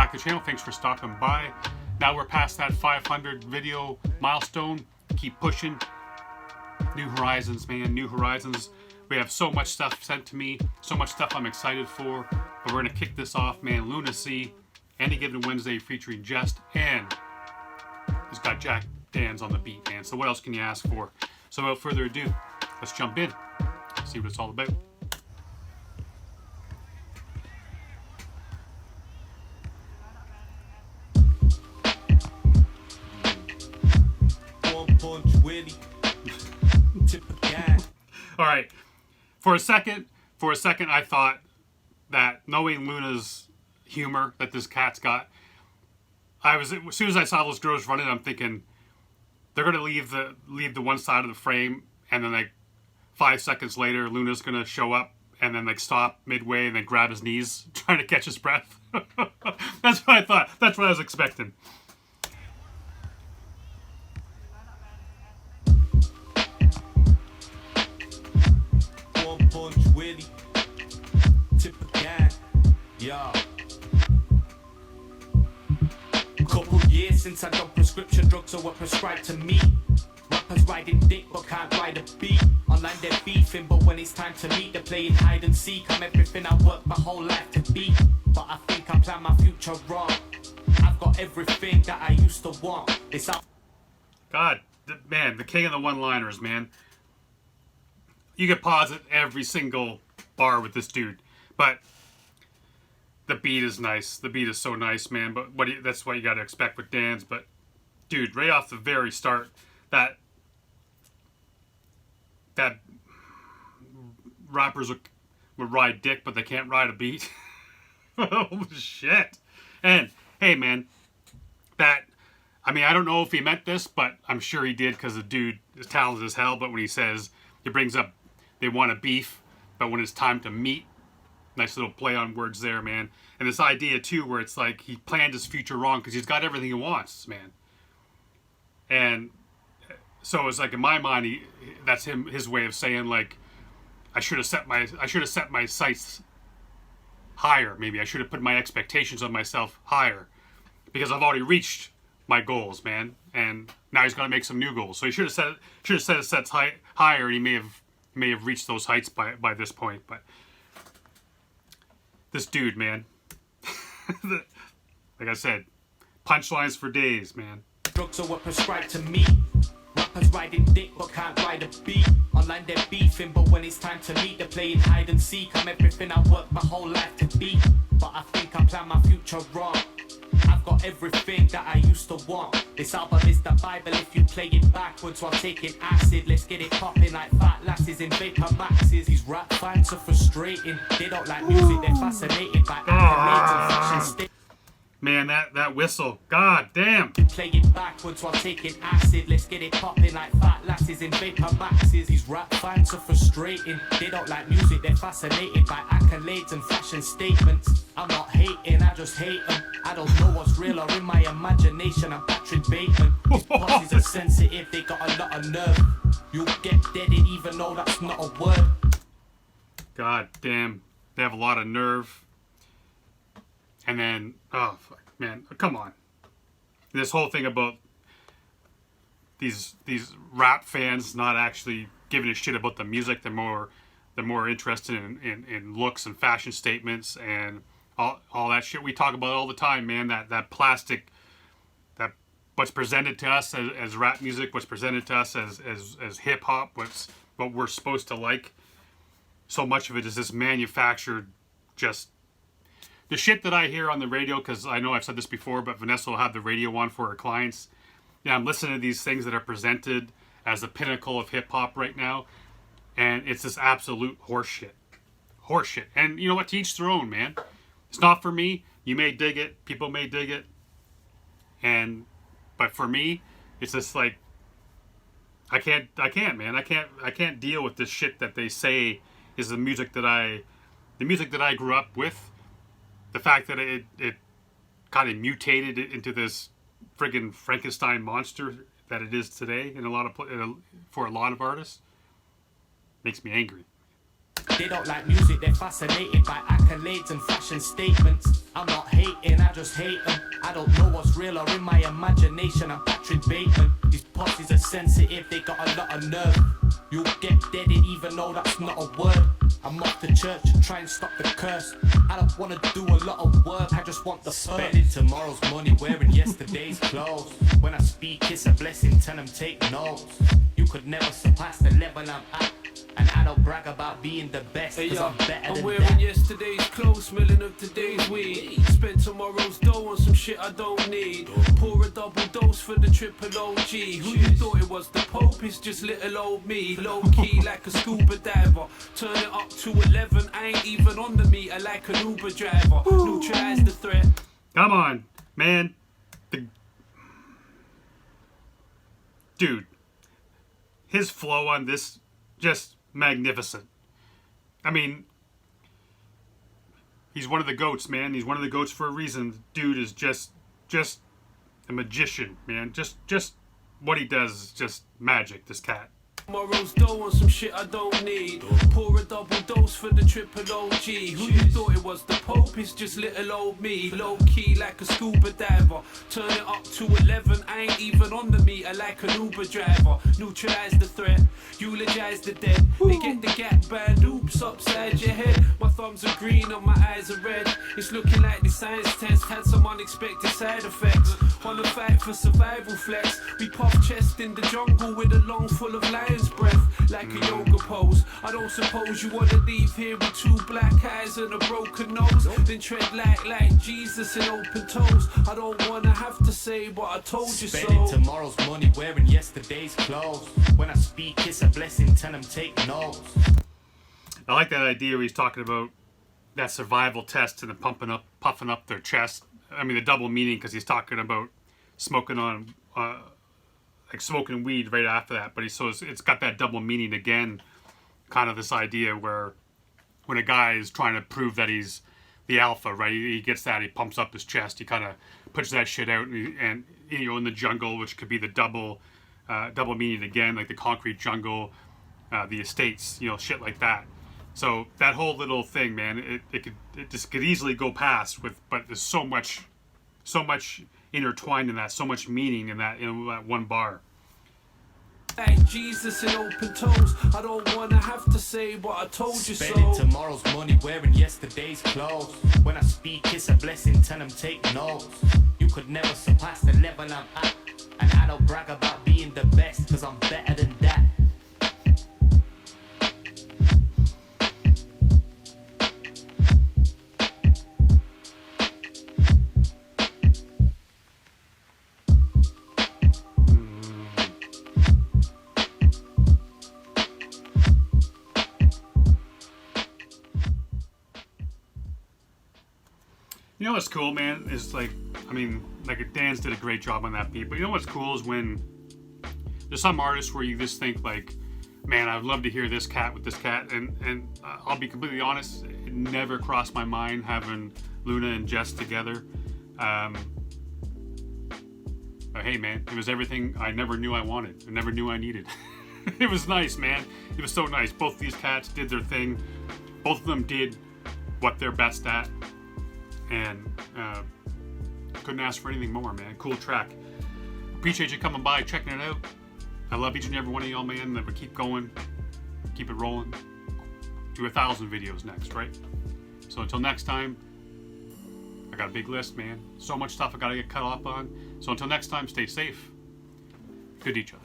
back to the channel. Thanks for stopping by. Now we're past that 500 video milestone. Keep pushing. New horizons, man. New horizons. We have so much stuff sent to me. So much stuff I'm excited for. But we're going to kick this off, man. Lunar C. Any Given Wednesday featuring Jehst. And he's got Jack Danz on the beat, man. So what else can you ask for? So without further ado, let's jump in. See what it's all about. All right. For a second, I thought that knowing Luna's humor that this cat's got, as soon as I saw those girls running, I'm thinking they're gonna leave the one side of the frame, and then like 5 seconds later, Luna's gonna show up and then like stop midway and then grab his knees, trying to catch his breath. That's what I thought. That's what I was expecting. Yeah. Couple years since I done prescription drugs that were prescribed to me. Rappers riding dick but can't ride a beat. Online they're beefing, but when it's time to meet, they're playing hide and seek. I'm everything I worked my whole life to be, but I think I plan my future wrong. I've got everything that I used to want. It's out. God, man, the king of the one-liners, man. You could pause at every single bar with this dude, but the beat is nice. The beat is so nice, man. But that's what you got to expect with Danz. But dude, right off the very start, that rappers would ride dick, but they can't ride a beat. Oh shit! And hey, man, I mean, I don't know if he meant this, but I'm sure he did, because the dude is talented as hell. But when he says, he brings up they want a beef, but when it's time to meet. Nice little play on words there, man. And this idea, too, where it's like he planned his future wrong because he's got everything he wants, man. And so it's like, in my mind, that's his way of saying, like, I should have set my sights higher, maybe. I should have put my expectations on myself higher because I've already reached my goals, man. And now he's going to make some new goals. So he should have set his sights higher, and he may have reached those heights by this point, but this dude, man. Like I said, punchlines for days, man. Drugs are what prescribed to me. Rappers riding dick but can't ride a beat. Online they're beefing, but when it's time to meet, they're playing hide and seek. I'm everything I worked my whole life to be, but I think I plan my future wrong. I've got everything that I used to want. This album is the Bible if you play it backwards while taking acid. Let's get it popping like fat lasses in vapor maxes. These rap fans are frustrating. They don't like music, they're fascinated by accolades and fashion statements. Man, that whistle. God damn. Play it backwards while taking acid. Let's get it popping like fat lasses in vapor maxes. These rap fans are frustrating. They don't like music, they're fascinated by accolades and fashion statements. I'm not hating, I just hate them. I don't know what's real or in my imagination. I'm Patrick Bateman. These bosses are sensitive, they got a lot of nerve. You'll get deaded even though that's not a word. God damn. They have a lot of nerve. And then, oh, fuck, man, come on. This whole thing about these rap fans not actually giving a shit about the music. They're more interested in looks and fashion statements and all that shit we talk about all the time, man. That plastic, that what's presented to us as rap music, what's presented to us as hip hop, what we're supposed to like. So much of it is this manufactured, just the shit that I hear on the radio, because I know I've said this before, but Vanessa will have the radio on for her clients. Yeah, I'm listening to these things that are presented as the pinnacle of hip-hop right now, and it's this absolute horseshit. Horseshit. And you know what? To each their own, man. It's not for me. You may dig it. People may dig it. But for me, it's just like, I can't, man. I can't deal with this shit that they say is the music that I grew up with. The fact that it kind of mutated it into this friggin' Frankenstein monster that it is today in for a lot of artists makes me angry. They don't like music, they're fascinated by accolades and fashion statements. I'm not hating, I just hate them. I don't know what's real or in my imagination. I'm Patrick Bateman. These posses are sensitive, they got a lot of nerve. You'll get deaded even though that's not a word. I'm off to church to try and stop the curse. I don't wanna do a lot of work, I just want the spending tomorrow's money wearing yesterday's clothes. When I speak, it's a blessing, tell them take notes. You could never surpass the level I'm at. And I don't brag about being the best, cause I'm better than wearing that. yesterday's clothes, smelling of today's weed. Spend tomorrow's dough on some shit I don't need. Pour a double dose for the triple OG. Who you thought it was? The Pope is just little old me. Low key like a scuba diver. Turn it up to 11, I ain't even on the meter like an Uber driver. Neutralize the threat. Come on, man. Dude, his flow on this, just magnificent. I mean, he's one of the GOATs, man. He's one of the GOATs for a reason. Dude is just a magician, man. Just what he does is just magic, this cat. Tomorrow's dough on some shit I don't need. Pour a double dose for the triple OG. Who you thought it was? The Pope is just little old me. Low key like a scuba diver. Turn it up to 11, I ain't even on the meter like an Uber driver. Neutralize the threat, eulogize the dead. They get the gap band, oops, upside your head. My thumbs are green and my eyes are red. It's looking like the science test had some unexpected side effects. On a fight for survival flex, we puff chest in the jungle with a lung full of lion's breath, like a yoga pose. I don't suppose you wanna leave here with two black eyes and a broken nose, then tread like Jesus in open toes. I don't wanna have to say, but I told you so. Spending tomorrow's money wearing yesterday's clothes. When I speak, it's a blessing, tell them take notes. I like that idea where he's talking about that survival test and the puffing up their chest. I mean, the double meaning, because he's talking about smoking on, like smoking weed right after that. But it's got that double meaning again, kind of this idea where when a guy is trying to prove that he's the alpha, right? He gets that, he pumps up his chest, he kind of puts that shit out, and you know, in the jungle, which could be the double meaning again, like the concrete jungle, the estates, you know, shit like that. So that whole little thing, man, it just could easily go past but there's so much intertwined in that, so much meaning in that one bar. Like Jesus in open toes. I don't wanna have to say, but I told you so. Spending tomorrow's money wearing yesterday's clothes. When I speak, it's a blessing, tell them take notes. You could never surpass the level I'm at. And I don't brag about being the best, cause I'm better than that. You know what's cool, man, is like Danz did a great job on that beat, but you know what's cool is when there's some artists where you just think like, man, I'd love to hear this cat with this cat, and I'll be completely honest, it never crossed my mind having Luna and Jehst together. But hey, man, it was everything I never knew I wanted, I never knew I needed. It was nice, man. It was so nice. Both these cats did their thing. Both of them did what they're best at. And couldn't ask for anything more, man. Cool track. Appreciate you coming by, checking it out. I love each and every one of y'all, man. That we keep going, keep it rolling. Do 1,000 videos next, right? So until next time, I got a big list, man. So much stuff I gotta get cut off on. So until next time, stay safe. Good to each other.